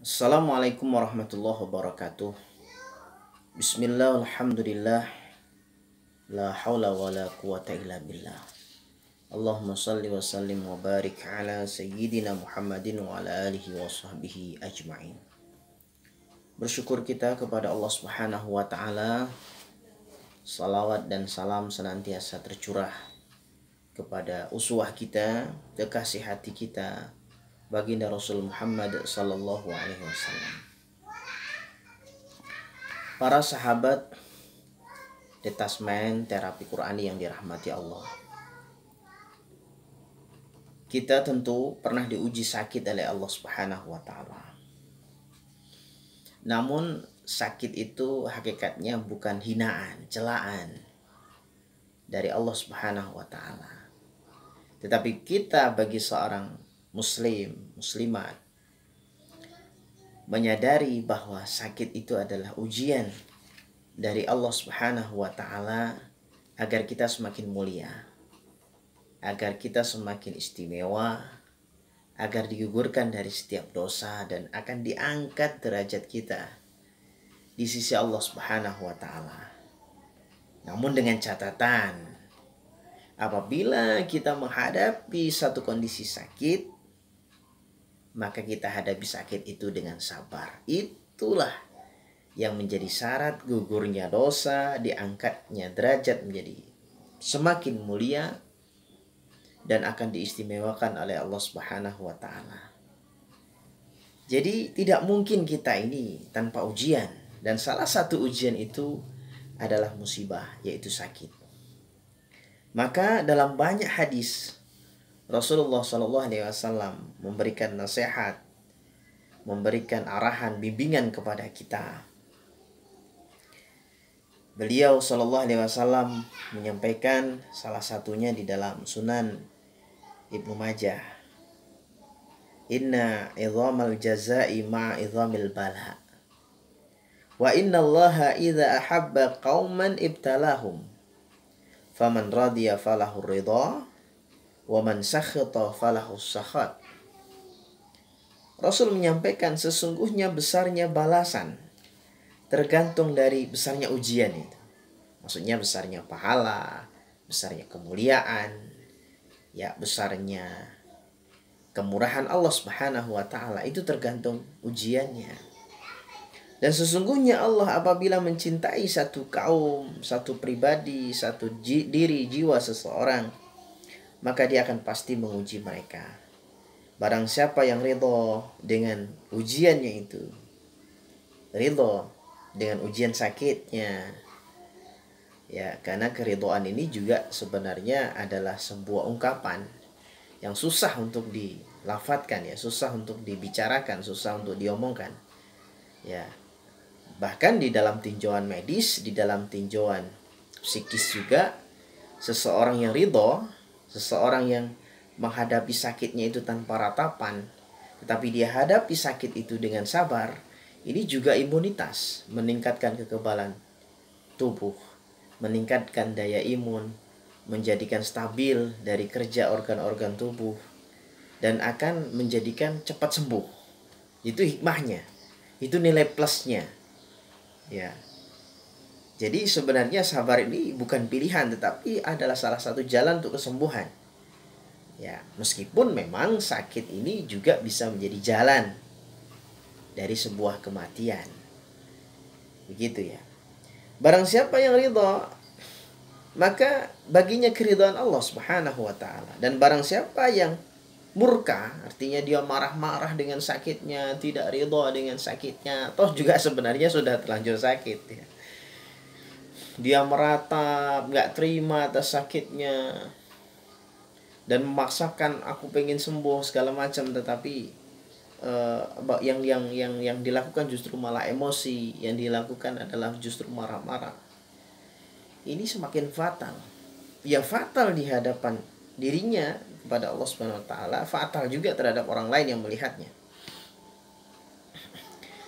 Assalamualaikum warahmatullahi wabarakatuh. Bismillah, alhamdulillah, la hawla wa la quwata illa billah. Allahumma salli wa sallim wa barik ala sayyidina Muhammadin wa ala alihi wa sahbihi ajma'in. Bersyukur kita kepada Allah subhanahu wa ta'ala. Salawat dan salam senantiasa tercurah kepada uswah kita, kekasih hati kita, baginda Rasul Muhammad sallallahu alaihi wasallam. Para sahabat detasmen terapi Qurani yang dirahmati Allah. Kita tentu pernah diuji sakit oleh Allah Subhanahu wa taala. Namun sakit itu hakikatnya bukan hinaan, celaan dari Allah Subhanahu wa taala. Tetapi kita bagi seorang muslim, muslimat, menyadari bahwa sakit itu adalah ujian dari Allah Subhanahu wa taala agar kita semakin mulia, agar kita semakin istimewa, agar digugurkan dari setiap dosa dan akan diangkat derajat kita di sisi Allah Subhanahu wa taala. Namun dengan catatan, apabila kita menghadapi satu kondisi sakit, maka kita hadapi sakit itu dengan sabar. Itulah yang menjadi syarat gugurnya dosa, diangkatnya derajat menjadi semakin mulia dan akan diistimewakan oleh Allah Subhanahu wa taala. Jadi tidak mungkin kita ini tanpa ujian, dan salah satu ujian itu adalah musibah, yaitu sakit. Maka dalam banyak hadis Rasulullah SAW memberikan nasihat, memberikan arahan, bimbingan kepada kita. Beliau SAW menyampaikan salah satunya di dalam Sunan Ibnu Majah. Inna idhamal jazai ma idhamil bala. Wa inna allaha idha ahabba qawman ibtalahum. Faman radiya falahu ridha. Waman sakhata falahus sakhat. Rasul menyampaikan sesungguhnya besarnya balasan tergantung dari besarnya ujian itu. Maksudnya besarnya pahala, besarnya kemuliaan, ya besarnya kemurahan Allah Subhanahu wa taala itu tergantung ujiannya. Dan sesungguhnya Allah apabila mencintai satu kaum, satu pribadi, satu diri, jiwa seseorang, maka dia akan pasti menguji mereka. Barang siapa yang ridho dengan ujiannya itu, ridho dengan ujian sakitnya, ya karena keridhoan ini juga sebenarnya adalah sebuah ungkapan yang susah untuk dilafatkan, ya susah untuk dibicarakan, susah untuk diomongkan, ya bahkan di dalam tinjauan medis, di dalam tinjauan psikis juga, seseorang yang ridho, seseorang yang menghadapi sakitnya itu tanpa ratapan, tetapi dia hadapi sakit itu dengan sabar, ini juga imunitas, meningkatkan kekebalan tubuh, meningkatkan daya imun, menjadikan stabil dari kerja organ-organ tubuh, dan akan menjadikan cepat sembuh. Itu hikmahnya, itu nilai plusnya, ya. Jadi sebenarnya sabar ini bukan pilihan, tetapi adalah salah satu jalan untuk kesembuhan. Ya, meskipun memang sakit ini juga bisa menjadi jalan dari sebuah kematian. Begitu ya. Barang siapa yang ridha, maka baginya keridhaan Allah Subhanahu wa taala. Dan barang siapa yang murka, artinya dia marah-marah dengan sakitnya, tidak ridha dengan sakitnya, toh juga sebenarnya sudah terlanjur sakit ya. Dia meratap, nggak terima atas sakitnya, dan memaksakan aku pengen sembuh segala macam, tetapi yang dilakukan justru malah emosi, yang dilakukan adalah justru marah-marah. Ini semakin fatal. Ya fatal di hadapan dirinya kepada Allah Subhanahu wa taala, fatal juga terhadap orang lain yang melihatnya.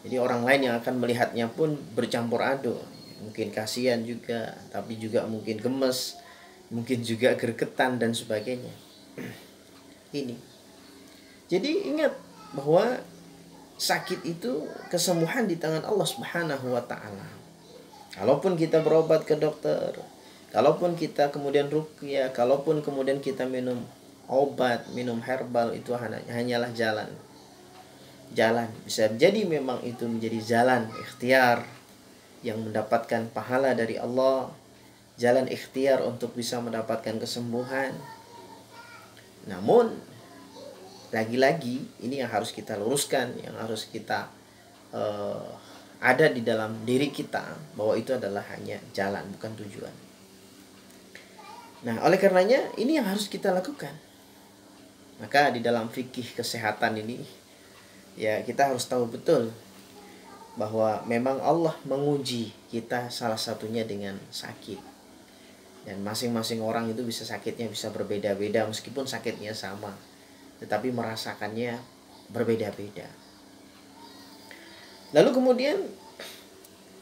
Jadi orang lain yang akan melihatnya pun bercampur aduk. Mungkin kasihan juga, tapi juga mungkin gemes, mungkin juga gregetan dan sebagainya. Ini. Jadi ingat bahwa sakit itu kesembuhan di tangan Allah Subhanahu wa taala. Kalaupun kita berobat ke dokter, kalaupun kita kemudian ruqyah, kalaupun kemudian kita minum obat, minum herbal, itu hanyalah jalan. Jalan bisa jadi memang itu menjadi jalan ikhtiar yang mendapatkan pahala dari Allah, jalan ikhtiar untuk bisa mendapatkan kesembuhan. Namun lagi-lagi ini yang harus kita luruskan, yang harus kita ada di dalam diri kita, bahwa itu adalah hanya jalan, bukan tujuan. Nah, oleh karenanya ini yang harus kita lakukan. Maka di dalam fikih kesehatan ini, ya kita harus tahu betul bahwa memang Allah menguji kita salah satunya dengan sakit. Dan masing-masing orang itu bisa sakitnya bisa berbeda-beda, meskipun sakitnya sama, tetapi merasakannya berbeda-beda. Lalu kemudian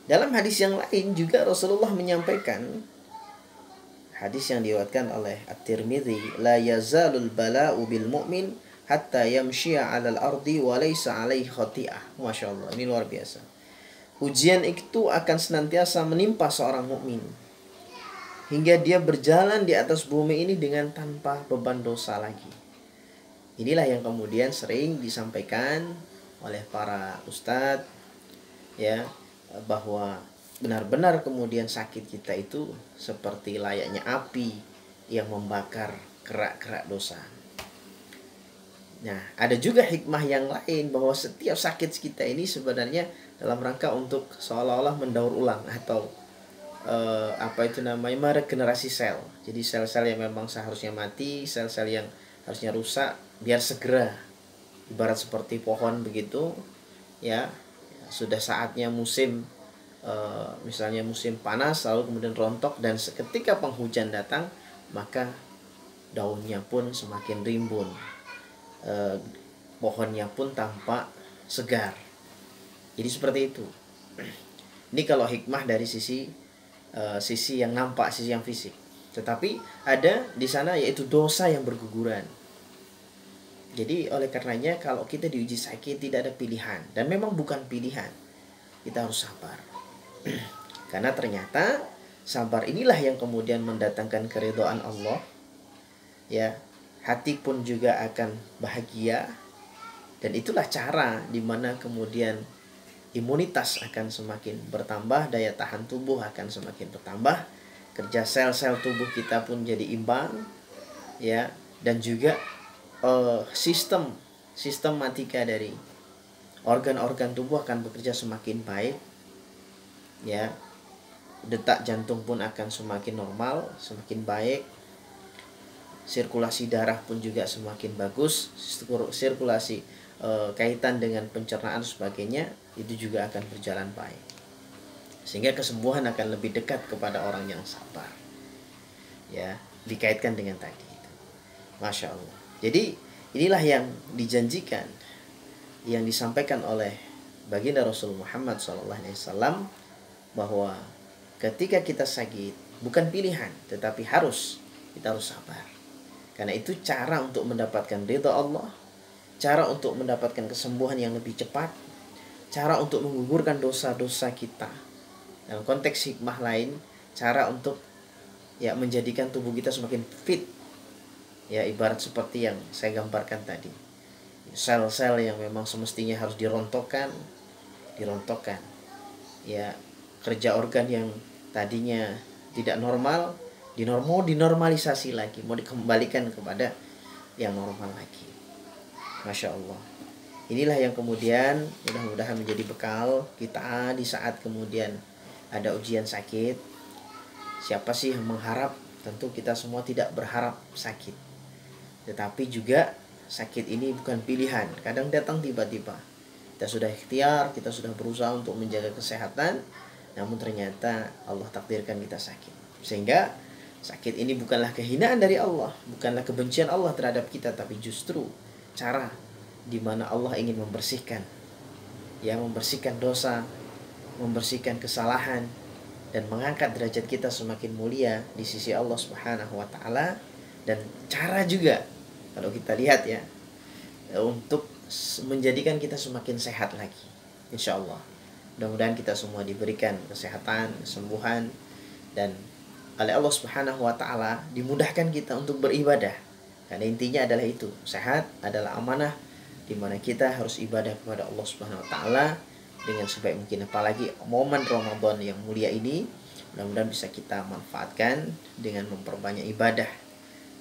dalam hadis yang lain juga Rasulullah menyampaikan, hadis yang diriwayatkan oleh At-Tirmidzi, la yazalul bala'u bil mu'min hatta yamshi'a 'alal ardi wa laysa 'alaihi khati'ah. Masyaallah, ini luar biasa. Ujian itu akan senantiasa menimpa seorang mukmin hingga dia berjalan di atas bumi ini dengan tanpa beban dosa lagi. Inilah yang kemudian sering disampaikan oleh para ustadz, ya, bahwa benar-benar kemudian sakit kita itu seperti layaknya api yang membakar kerak-kerak dosa. Nah, ada juga hikmah yang lain bahwa setiap sakit kita ini sebenarnya dalam rangka untuk seolah-olah mendaur ulang atau meregenerasi sel. Jadi sel-sel yang memang seharusnya mati, sel-sel yang harusnya rusak, biar segera, ibarat seperti pohon begitu, ya, sudah saatnya musim misalnya musim panas lalu kemudian rontok, dan ketika penghujan datang maka daunnya pun semakin rimbun, pohonnya pun tampak segar. Jadi seperti itu. Ini kalau hikmah dari sisi yang nampak, sisi yang fisik. Tetapi ada di sana yaitu dosa yang berguguran. Jadi oleh karenanya kalau kita diuji sakit tidak ada pilihan, dan memang bukan pilihan. Kita harus sabar. Karena ternyata sabar inilah yang kemudian mendatangkan keridhaan Allah. Ya, hati pun juga akan bahagia, dan itulah cara di mana kemudian imunitas akan semakin bertambah, daya tahan tubuh akan semakin bertambah, kerja sel-sel tubuh kita pun jadi imbang, ya, dan juga sistematika dari organ-organ tubuh akan bekerja semakin baik, ya, detak jantung pun akan semakin normal, semakin baik, sirkulasi darah pun juga semakin bagus, sirkulasi kaitan dengan pencernaan sebagainya itu juga akan berjalan baik, sehingga kesembuhan akan lebih dekat kepada orang yang sabar, ya, dikaitkan dengan tadi itu. Masya Allah. Jadi inilah yang dijanjikan, yang disampaikan oleh baginda Rasul Muhammad SAW, bahwa ketika kita sakit bukan pilihan, tetapi kita harus sabar. Karena itu cara untuk mendapatkan ridha Allah, cara untuk mendapatkan kesembuhan yang lebih cepat, cara untuk menggugurkan dosa-dosa kita. Dalam konteks hikmah lain, cara untuk, ya, menjadikan tubuh kita semakin fit. Ya, ibarat seperti yang saya gambarkan tadi. Sel-sel yang memang semestinya harus dirontokkan. Ya, kerja organ yang tadinya tidak normal dinormalisasi lagi, mau dikembalikan kepada yang normal lagi. Masya Allah. Inilah yang kemudian mudah-mudahan menjadi bekal kita di saat kemudian ada ujian sakit. Siapa sih yang mengharap? Tentu kita semua tidak berharap sakit, tetapi juga sakit ini bukan pilihan. Kadang datang tiba-tiba. Kita sudah ikhtiar, kita sudah berusaha untuk menjaga kesehatan, namun ternyata Allah takdirkan kita sakit. Sehingga sakit ini bukanlah kehinaan dari Allah, bukanlah kebencian Allah terhadap kita, tapi justru cara di mana Allah ingin membersihkan, ya, membersihkan dosa, membersihkan kesalahan, dan mengangkat derajat kita semakin mulia di sisi Allah Subhanahu wa taala. Dan cara juga kalau kita lihat, ya, untuk menjadikan kita semakin sehat lagi, insya Allah. Mudah-mudahan kita semua diberikan kesehatan, kesembuhan, dan oleh Allah Subhanahu wa taala dimudahkan kita untuk beribadah. Karena intinya adalah itu, sehat adalah amanah di mana kita harus ibadah kepada Allah Subhanahu wa taala dengan sebaik mungkin. Apalagi momen Ramadan yang mulia ini, mudah-mudahan bisa kita manfaatkan dengan memperbanyak ibadah,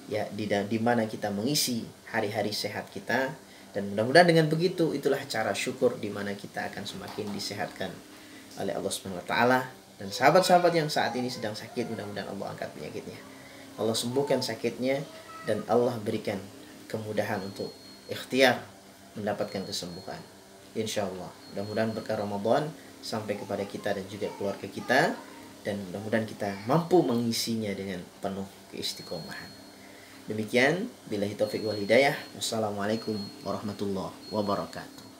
ya, di mana kita mengisi hari-hari sehat kita. Dan mudah-mudahan dengan begitu, itulah cara syukur di mana kita akan semakin disehatkan oleh Allah Subhanahu wa taala. Dan sahabat-sahabat yang saat ini sedang sakit, mudah-mudahan Allah angkat penyakitnya, Allah sembuhkan sakitnya, dan Allah berikan kemudahan untuk ikhtiar mendapatkan kesembuhan, insya Allah. Mudah-mudahan berkah Ramadan sampai kepada kita dan juga keluarga kita, dan mudah-mudahan kita mampu mengisinya dengan penuh keistiqomahan. Demikian, billahi taufiq wal hidayah. Wassalamualaikum warahmatullahi wabarakatuh.